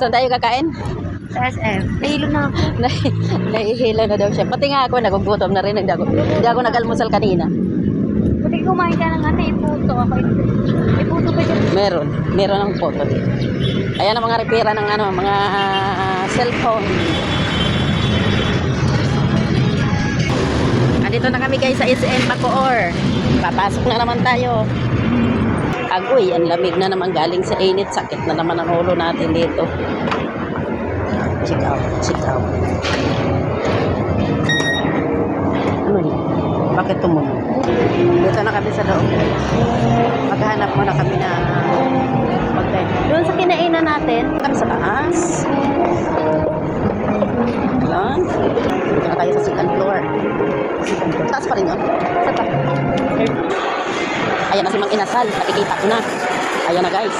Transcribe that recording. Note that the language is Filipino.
Saan tayo kakain? Sa SM. Nahilo na ako. Nahihilo na daw siya. Pati nga ako, nagugutom na rin. Hindi ako nag-almusal kanina. Buti kumain ka ng ano, iputo. Ako iputo ba dyan? Meron ng photo dito. Ayan ang mga repera ng ano, mga cellphone. Andito na kami guys sa SM Bacoor. Papasok na naman tayo. Agoy, ang lamig na naman galing sa init. Sakit na naman ang ulo natin dito. Check out, check out. Ano yun? Bakit tumunog? Dito na kami sa loob. Maghanap muna kami na pagkain. Doon sa kinainan natin, kami sa taas. Ayan. Dito na tayo sa second floor. Taas pa rin yun. Sa taas. Ayan na si Mang Inasal. Nakikita ko na. Ayan na guys.